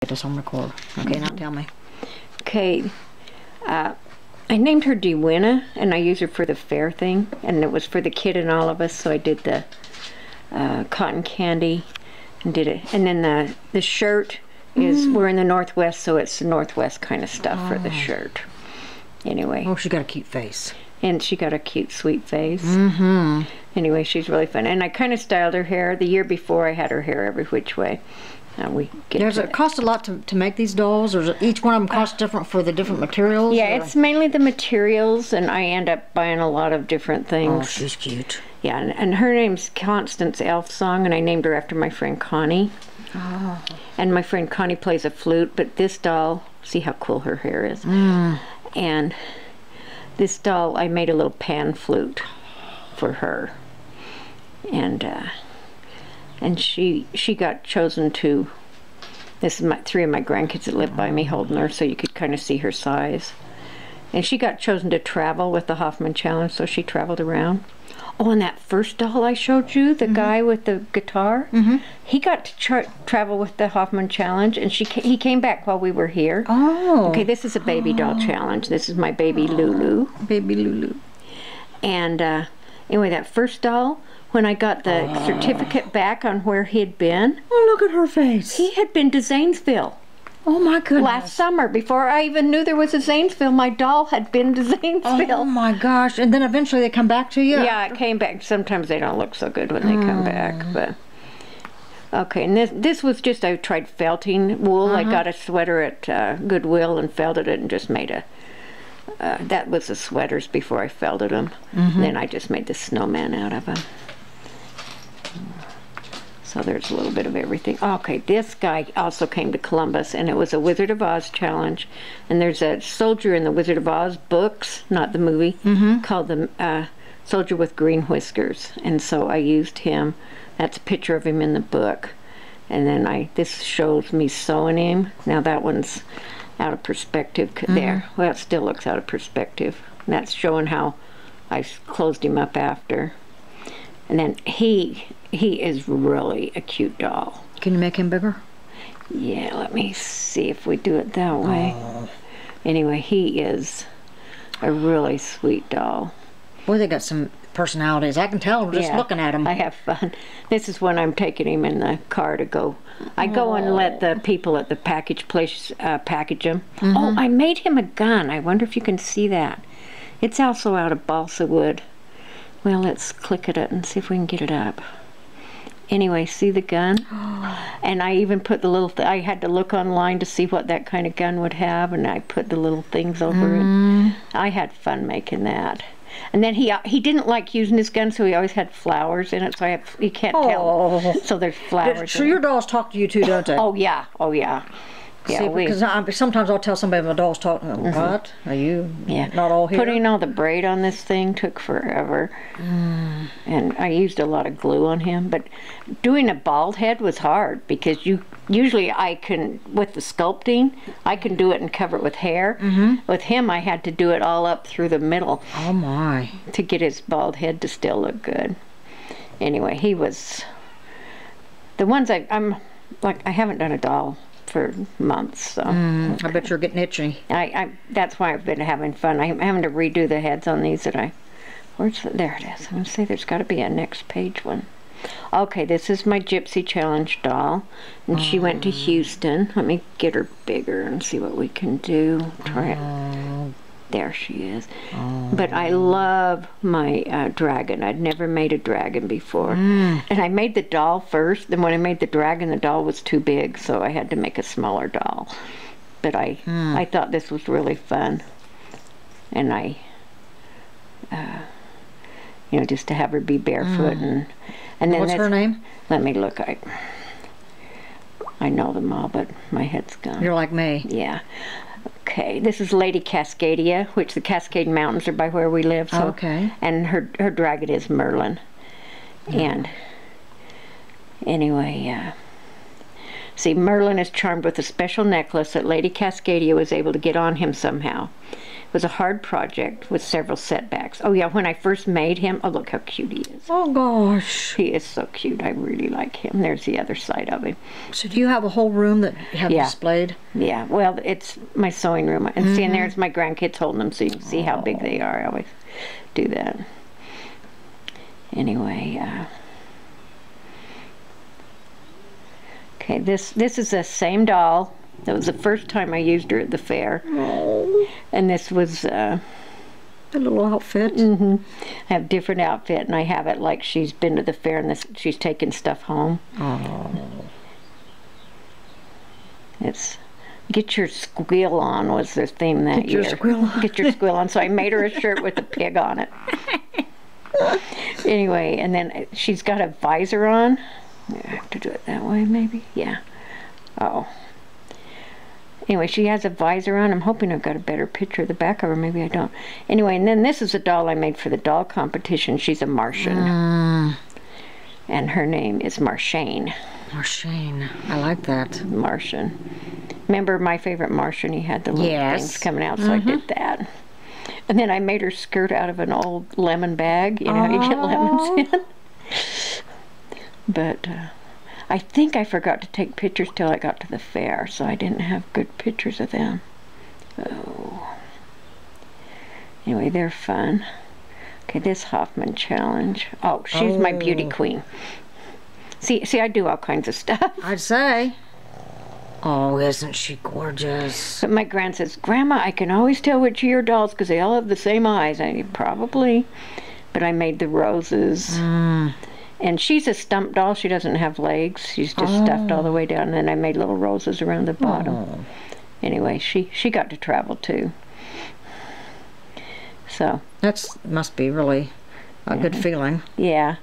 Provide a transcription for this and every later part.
Get this on record. Okay, now tell me. Okay, I named her Dewinna, and I used her for the fair thing, and it was for the kid and all of us, so I did the cotton candy and did it. And then the shirt is, we're in the Northwest, so it's the Northwest kind of stuff for the shirt. Anyway. Oh, she got a cute face. And she got a cute, sweet face. Mm-hmm. Anyway, she's really fun. And I kind of styled her hair. The year before, I had her hair every which way. Does it cost a lot to make these dolls, or does each one of them cost different for the different materials? Yeah, it's mainly the materials, and I end up buying a lot of different things. Oh, she's cute. Yeah, and her name's Constance Elfsong, and I named her after my friend Connie. Oh. And my friend Connie plays a flute, but this doll, see how cool her hair is. And this doll, I made a little pan flute for her. And she got chosen to, this is three of my grandkids that live by me holding her, so you could kind of see her size. And she got chosen to travel with the Hoffman Challenge, so she traveled around. Oh, and that first doll I showed you, the guy with the guitar, he got to travel with the Hoffman Challenge, and he came back while we were here. Oh. Okay, this is a baby doll challenge. This is my baby Lulu. Baby Lulu. And anyway, that first doll, when I got the certificate back on where he had been. Oh, look at her face. He had been to Zanesville. Oh, my goodness. Last summer, before I even knew there was a Zanesville, my doll had been to Zanesville. Oh, my gosh. And then eventually they come back to you? Yeah, it came back. Sometimes they don't look so good when they come back, but... Okay, and this was just, I tried felting wool. I got a sweater at Goodwill and felted it and just made a... that was the sweaters before I felted them. Then I just made the snowman out of them. So there's a little bit of everything. Okay, this guy also came to Columbus, and it was a Wizard of Oz challenge. And there's a soldier in the Wizard of Oz books, not the movie, called the Soldier with Green Whiskers. And so I used him. That's a picture of him in the book. And then this shows me sewing him. Now that one's out of perspective there. Well, it still looks out of perspective. And that's showing how I closed him up after. And then he is really a cute doll. Can you make him bigger? Yeah, let me see if we do it that way. Anyway, he is a really sweet doll. Boy, they got some personalities. I can tell just looking at him. I have fun. This is when I'm taking him in the car to go. I go and let the people at the package place package him. Oh, I made him a gun. I wonder if you can see that. It's also out of balsa wood. Well, let's click at it and see if we can get it up. Anyway, see the gun? And I even put the little, I had to look online to see what that kind of gun would have, and I put the little things over it. I had fun making that. And then he didn't like using his gun, so he always had flowers in it, so you can't tell. So there's flowers. So your dolls talk to you too, don't they? Oh, yeah. Oh, yeah. Yeah, because sometimes I'll tell somebody my doll's talking. What? Are you not all here? Putting all the braid on this thing took forever. And I used a lot of glue on him. But doing a bald head was hard because usually I can, with the sculpting, I can do it and cover it with hair. With him, I had to do it all up through the middle. Oh, my. To get his bald head to still look good. Anyway, he was... The ones I haven't done a doll for months, so I bet you're getting itchy. That's why I've been having fun. I'm having to redo the heads on these there it is. I'm gonna say there's got to be a next page one. Okay, this is my Gypsy Challenge doll, and she went to Houston. Let me get her bigger and see what we can do. Try it. There she is. But I love my dragon. I'd never made a dragon before. And I made the doll first. Then when I made the dragon, the doll was too big, so I had to make a smaller doll. But I thought this was really fun. And just to have her be barefoot. And then what's her name? Let me look. I know them all, but my head's gone. You're like me. Yeah. Okay, this is Lady Cascadia, which the Cascade Mountains are by where we live. So, okay. And her dragon is Merlin. And anyway, see, Merlin is charmed with a special necklace that Lady Cascadia was able to get on him somehow. It was a hard project with several setbacks. Oh yeah, when I first made him, oh look how cute he is. Oh gosh. He is so cute. I really like him. There's the other side of him. So do you have a whole room that you have displayed? Yeah, well, it's my sewing room. And see, and there's my grandkids holding them so you can see how big they are. I always do that. Anyway, okay, this is the same doll. That was the first time I used her at the fair. Oh. And this was a little outfit. I have a different outfit, and I have it like she's been to the fair and she's taken stuff home. Oh. It's Get Your Squeal On was the theme that year. Get Your Squeal On. Get Your Squeal On. So I made her a shirt with a pig on it. Anyway, and then she's got a visor on. I have to do it that way, maybe? Yeah. Oh. Anyway, she has a visor on. I'm hoping I've got a better picture of the back of her. Maybe I don't. Anyway, and then this is a doll I made for the doll competition. She's a Martian. And her name is Marshane. Marshane. I like that. Martian. Remember My Favorite Martian? He had the little things coming out, so I did that. And then I made her skirt out of an old lemon bag. You know how you get lemons in? But I think I forgot to take pictures till I got to the fair, so I didn't have good pictures of them. Oh. Anyway, they're fun. Okay, this Hoffman challenge. Oh, she's my beauty queen. See, I do all kinds of stuff. I'd say. Oh, isn't she gorgeous? But my grand says, Grandma, I can always tell which of your dolls because they all have the same eyes. I probably. But I made the roses. And she's a stump doll. She doesn't have legs. She's just stuffed all the way down. And then I made little roses around the bottom. Anyway, she got to travel too. So. That's must be really a good feeling. Yeah.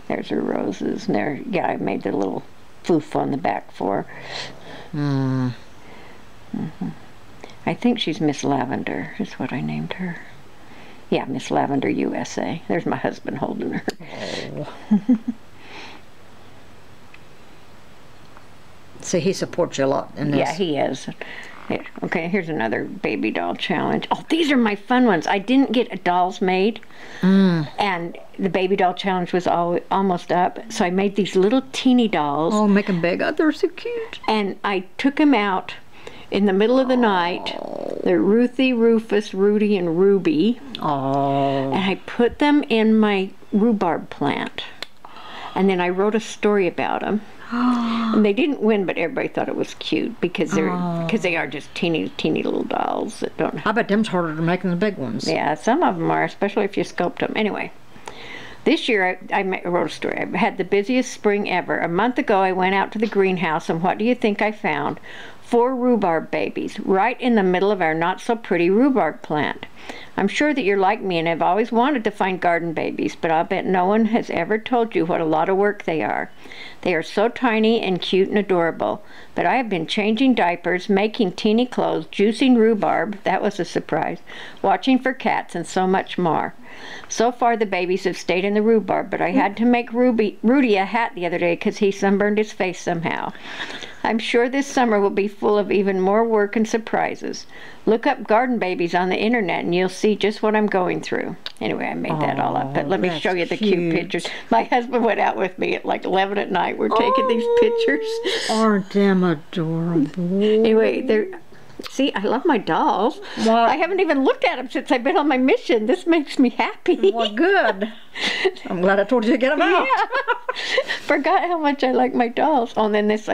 There's her roses. And there, yeah, I made the little foof on the back for her. I think she's Miss Lavender is what I named her. Yeah, Miss Lavender USA. There's my husband holding her. So he supports you a lot in this. Yeah, he is. Here, okay, here's another baby doll challenge. Oh, these are my fun ones. I didn't get dolls made, and the baby doll challenge was almost up, so I made these little teeny dolls. Oh, make them big. Oh, they're so cute. And I took them out in the middle of the night. They're Ruthie, Rufus, Rudy, and Ruby. Oh. And I put them in my rhubarb plant. And then I wrote a story about them. And they didn't win, but everybody thought it was cute because they are just teeny little dolls that don't. I bet them's harder to make than the big ones. Yeah, some of them are, especially if you sculpt them. Anyway, this year I wrote a story. I had the busiest spring ever. A month ago, I went out to the greenhouse, and what do you think I found? 4 rhubarb babies right in the middle of our not-so-pretty rhubarb plant. I'm sure that you're like me and have always wanted to find garden babies, but I'll bet no one has ever told you what a lot of work they are. They are so tiny and cute and adorable, but I have been changing diapers, making teeny clothes, juicing rhubarb, that was a surprise, watching for cats, and so much more. So far the babies have stayed in the rhubarb, but I had to make Rudy a hat the other day because he sunburned his face somehow. I'm sure this summer will be full of even more work and surprises. Look up garden babies on the internet and you'll see just what I'm going through. Anyway, I made that all up, but let me show you the cute pictures. My husband went out with me at like 11 at night. We're taking these pictures. Aren't them adorable? Anyway, see, I love my dolls. Well, I haven't even looked at them since I've been on my mission. This makes me happy. Well, good. I'm glad I told you to get them out. Yeah. Forgot how much I like my dolls. Oh, and then this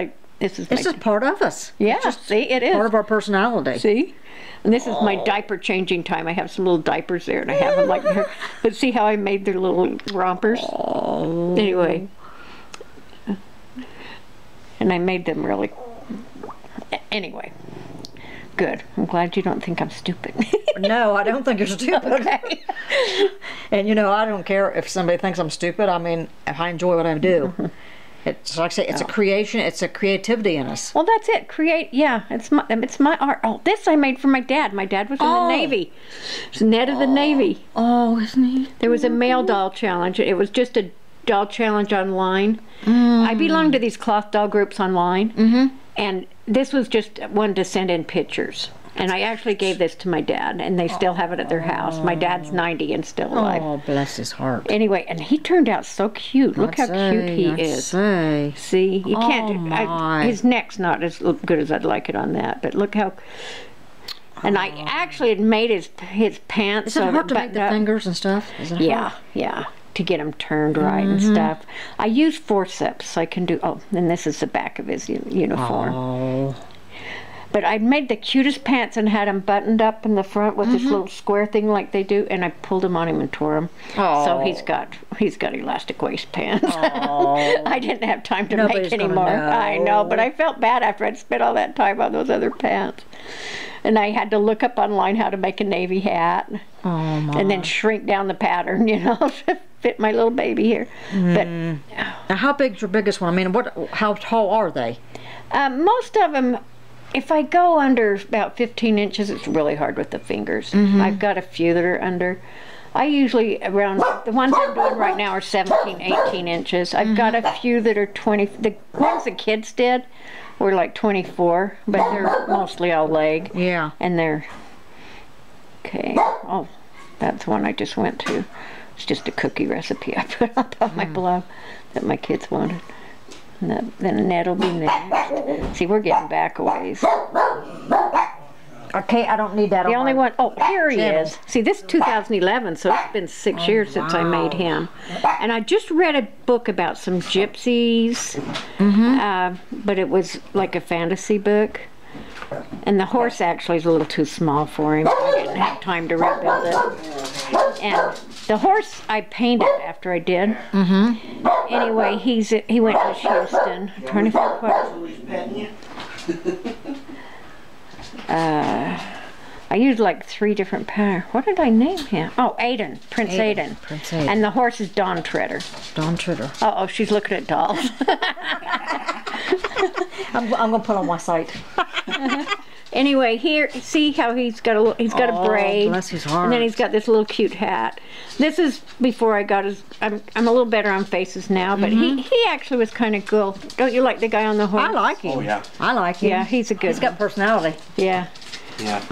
is part of us. Yeah, see, it is. Part of our personality. See? And this is my diaper changing time. I have some little diapers there, and I have them like there. But see how I made their little rompers? Oh. Anyway. And I made them really... Anyway. Good. I'm glad you don't think I'm stupid. No, I don't think you're stupid. Okay. And you know, I don't care if somebody thinks I'm stupid. I mean, if I enjoy what I do. It's like I say, it's a creation, it's a creativity in us. Well, that's it. Yeah, it's my art. Oh, this I made for my dad. My dad was in the Navy. It's Ned of the Navy. Oh, isn't he? There was a male doll challenge. It was just a doll challenge online. I belong to these cloth doll groups online. And this was just one to send in pictures. And I actually gave this to my dad, and they still have it at their house. My dad's 90 and still alive. Oh, bless his heart. Anyway, and he turned out so cute. Look how cute he is. See, you can't. His neck's not as good as I'd like it on that, but look how. And I actually had made his pants. Is it hard to make the fingers and stuff? Is it hard? Yeah. To get them turned right and stuff. I use forceps. I can do. Oh, and this is the back of his uniform. Oh. But I made the cutest pants and had them buttoned up in the front with this little square thing like they do, and I pulled them on him and tore them. Oh. So he's got elastic waist pants. Oh. I didn't have time to make any more. I know, but I felt bad after I'd spent all that time on those other pants. And I had to look up online how to make a navy hat. Oh, and then shrink down the pattern, to fit my little baby here. But now, how big's your biggest one? I mean, how tall are they? Most of them, if I go under about 15 inches, it's really hard with the fingers. I've got a few that are under. I usually around, the ones I'm doing right now are 17, 18 inches. I've got a few that are 20. The ones the kids did were like 24, but they're mostly all leg. Yeah. And they're, okay. Oh, that's one I just went to. It's just a cookie recipe I put up on my blog that my kids wanted. And then Ned will be next. See, we're getting back a ways. Okay, I don't need that. The only one, oh, here he is. See, this is 2011, so it's been 6 years since I made him. And I just read a book about some gypsies, but it was like a fantasy book. And the horse actually is a little too small for him. I didn't have time to rebuild it. And the horse I painted after I did. Anyway, he went to Houston. I'm trying to figure I used like 3 different patterns. What did I name him? Oh, Aiden. Prince Aiden. Prince Aiden. And the horse is Dawn Treader. Dawn Treader. Uh-oh, she's looking at dolls. I'm going to put on my site. Anyway, here, see how he's got a braid. Bless his heart. And then he's got this little cute hat. This is before I got his, I'm a little better on faces now, but he actually was kind of cool. Don't you like the guy on the horse? I like him. Oh, yeah. I like him. Yeah, he's a good He's got personality. Yeah. Yeah.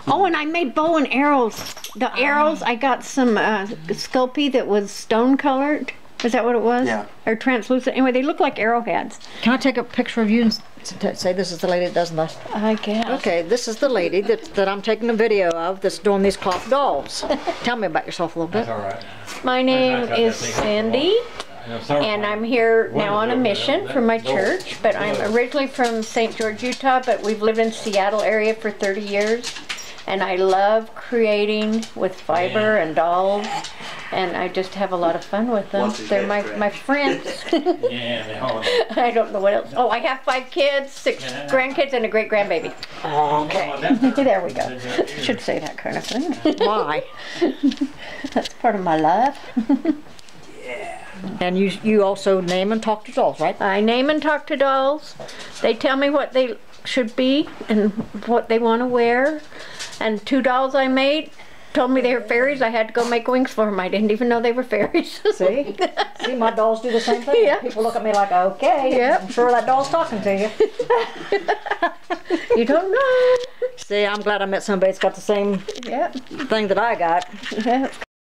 Oh, and I made bow and arrows. The arrows, I got some Sculpey that was stone colored. Is that what it was? Yeah. Or translucent. Anyway, they look like arrowheads. Can I take a picture of you and say this is the lady that does this? I guess. Okay, this is the lady that I'm taking a video of that's doing these cloth dolls. Tell me about yourself a little bit. That's all right. My name is Cindy, and I'm here now on a mission for my church, but I'm originally from St. George, Utah, but we've lived in Seattle area for 30 years. And I love creating with fiber and dolls, and I just have a lot of fun with them. They're my friends. I don't know what else. Oh, I have 5 kids, 6 grandkids, and a great-grandbaby. Okay. There we go. Should say that kind of thing. Why? That's part of my life. Yeah. And you also name and talk to dolls, right? I name and talk to dolls. They tell me what they should be and what they want to wear. And 2 dolls I made told me they were fairies. I had to go make wings for them. I didn't even know they were fairies. See? See, my dolls do the same thing. Yep. People look at me like, okay, yep. I'm sure that doll's talking to you. You don't know. See, I'm glad I met somebody that's got the same thing that I got. Yep.